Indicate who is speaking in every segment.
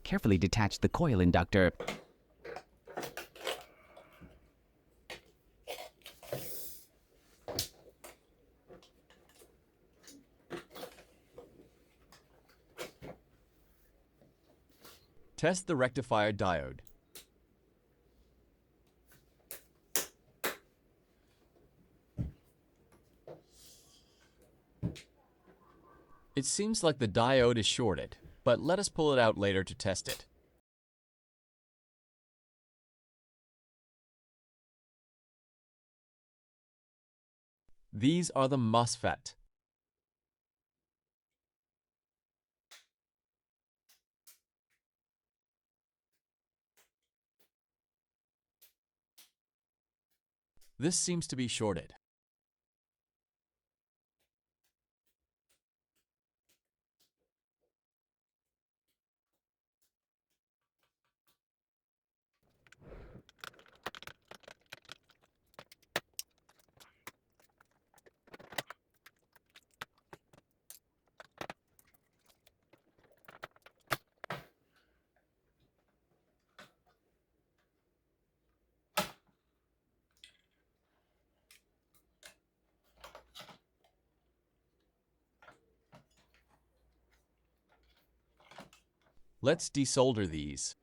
Speaker 1: Carefully detach the coil inductor.
Speaker 2: Test the rectifier diode. It seems like the diode is shorted, but let us pull it out later to test it. These are the MOSFET. This seems to be shorted. Let's desolder these.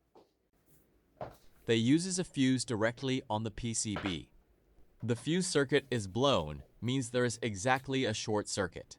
Speaker 2: They uses a fuse directly on the PCB. The fuse circuit is blown, means there is exactly a short circuit.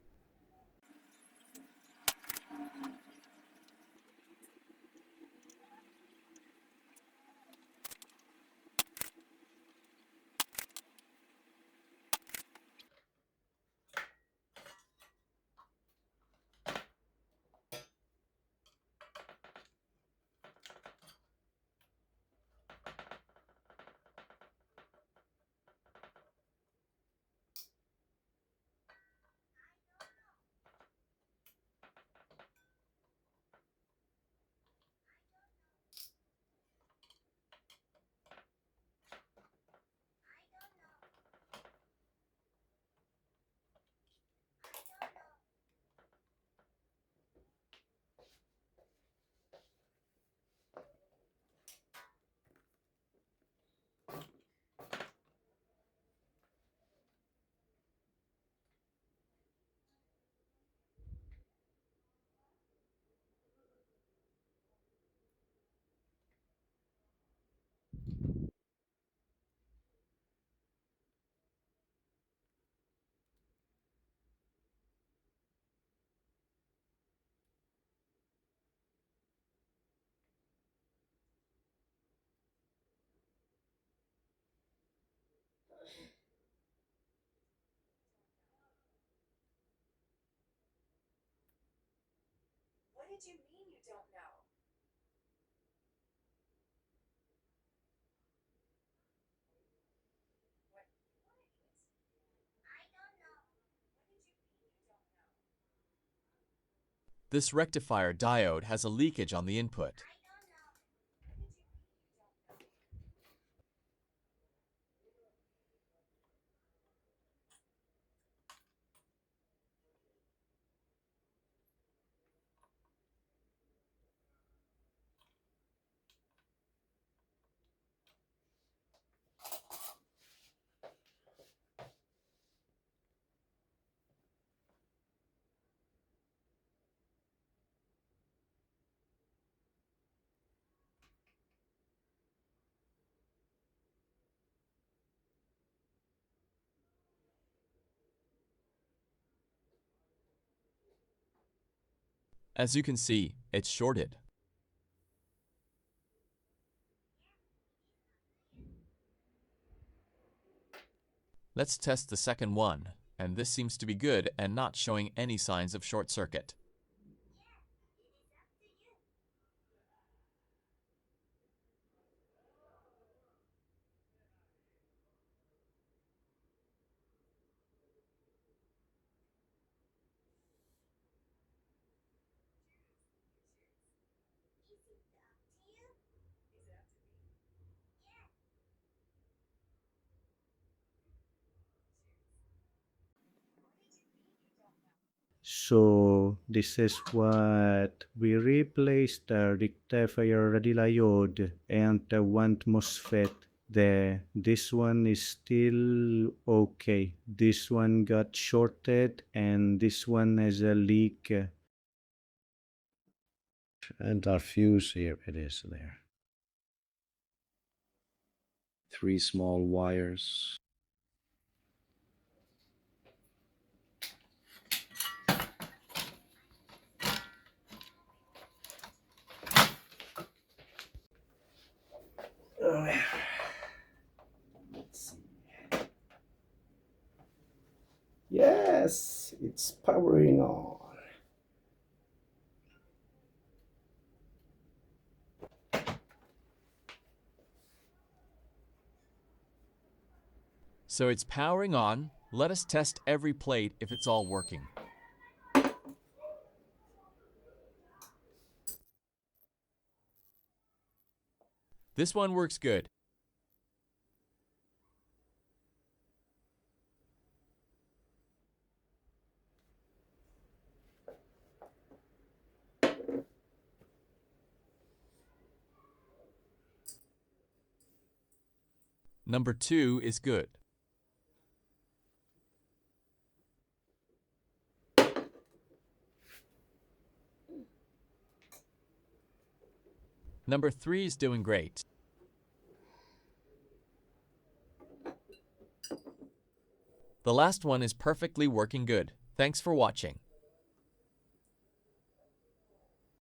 Speaker 3: What did you mean you don't know? What? I don't know. What did you mean you don't know?
Speaker 2: This rectifier diode has a leakage on the input.
Speaker 3: I don't know. What did you mean you don't know?
Speaker 2: As you can see, it's shorted. Let's test the second one, and this seems to be good and not showing any signs of short circuit.
Speaker 4: So this is what we replaced the rectifier diode and the one MOSFET. This one is still okay. This one got shorted and this one has a leak. And our fuse, here it is there. 3 small wires. Let's see. Yes, it's powering on.
Speaker 2: So it's powering on. Let us test every plate if it's all working. This one works good. Number 2 is good. Number 3 is doing great. The last one is perfectly working good. Thanks for watching.